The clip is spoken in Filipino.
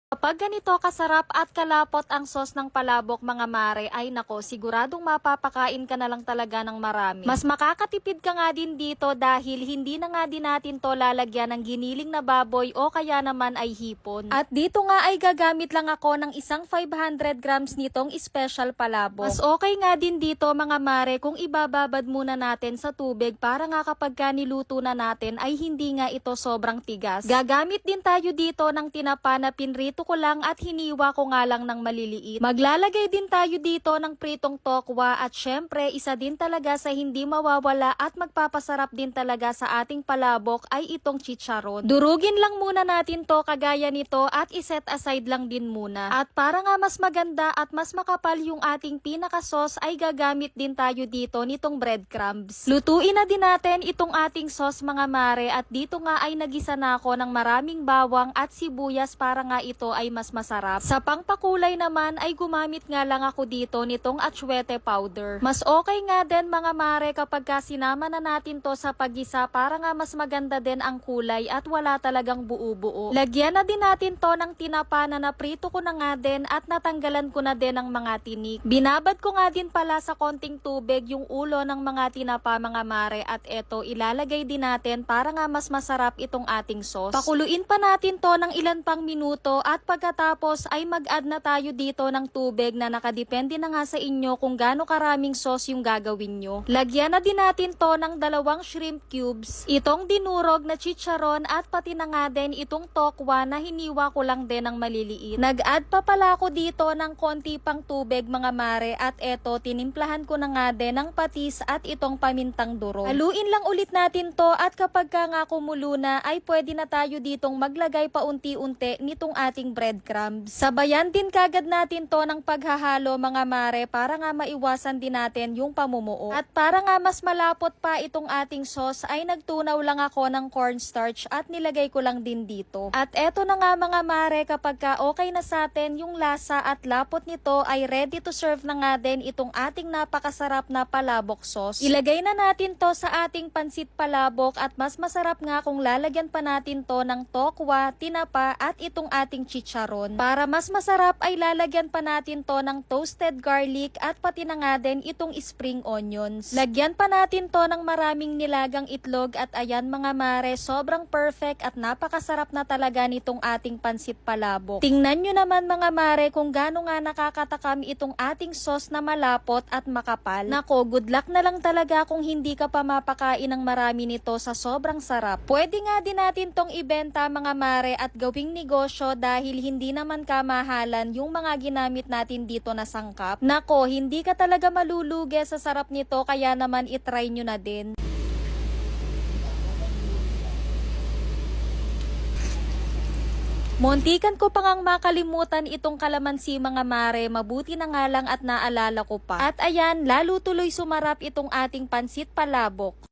Kapag ganito kasarap at kalapot ang sauce ng palabok mga mare, ay nako, siguradong mapapakain ka na lang talaga ng marami. Mas makakatipid ka nga din dito dahil hindi na nga din natin to lalagyan ng giniling na baboy o kaya naman ay hipon. At dito nga ay gagamit lang ako ng isang 500 grams nitong special palabok. Mas okay nga din dito mga mare kung ibababad muna natin sa tubig para nga kapag ka niluto na natin ay hindi nga ito sobrang tigas. Gagamit din tayo dito ng tinapa na pinrito ko lang at hiniwa ko nga lang ng maliliit. Maglalagay din tayo dito ng pritong tokwa at syempre isa din talaga sa hindi mawawala at magpapasarap din talaga sa ating palabok ay itong chicharon. Durugin lang muna natin to kagaya nito at iset aside lang din muna. At para nga mas maganda at mas makapal yung ating pinaka sauce ay gagamit din tayo dito nitong breadcrumbs. Lutuin na din natin itong ating sauce mga mare at dito nga ay nagisa na ako ng maraming bawang at sibuyas para nga ito ay mas masarap. Sa pangpakulay naman ay gumamit nga lang ako dito nitong atsuete powder. Mas okay nga din mga mare kapag sinama na natin to sa paggisa para nga mas maganda din ang kulay at wala talagang buo-buo. Lagyan na din natin to ng tinapa na naprito ko na nga din at natanggalan ko na din ng mga tinik. Binabad ko nga din pala sa konting tubig yung ulo ng mga tinapa mga mare at eto ilalagay din natin para nga mas masarap itong ating sauce. Pakuluin pa natin to ng ilan pang minuto at pagkatapos ay mag-add na tayo dito ng tubig na nakadepende na nga sa inyo kung gaano karaming sauce yung gagawin nyo. Lagyan na din natin to ng 2 shrimp cubes, itong dinurog na chicharon at pati na nga din itong tokwa na hiniwa ko lang din ng maliliit. Nag-add pa pala ako dito ng konti pang tubig mga mare at eto tinimplahan ko na nga din ng patis at itong pamintang durog. Haluin lang ulit natin to at kapag ka nga kumulo na ay pwede na tayo ditong maglagay pa unti-unti nitong ating breadcrumbs. Sabayan din kagad natin to ng paghahalo mga mare para nga maiwasan din natin yung pamumuo. At para nga mas malapot pa itong ating sauce ay nagtunaw lang ako ng cornstarch at nilagay ko lang din dito. At eto na nga mga mare, kapag ka okay na sa atin yung lasa at lapot nito ay ready to serve na nga din itong ating napakasarap na palabok sauce. Ilagay na natin to sa ating pansit palabok at mas masarap nga kung lalagyan pa natin to ng tokwa, tinapa at itong ating chicharon. Para mas masarap ay lalagyan pa natin to ng toasted garlic at pati na nga din itong spring onions. Lagyan pa natin to ng maraming nilagang itlog at ayan mga mare, sobrang perfect at napakasarap na talaga nitong ating pansit palabok. Tingnan nyo naman mga mare kung gaano nga nakakatakam itong ating sauce na malapot at makapal. Nako, good luck na lang talaga kung hindi ka pa mapakain ng marami nito sa sobrang sarap. Pwede nga din natin tong ibenta mga mare at gawing negosyo dahil hindi naman kamahalan yung mga ginamit natin dito na sangkap. Nako, hindi ka talaga malulugi sa sarap nito kaya naman itry nyo na din. Muntikan ko pang makalimutan itong kalamansi mga mare, mabuti na nga lang at naalala ko pa. At ayan, lalo tuloy sumarap itong ating pansit palabok.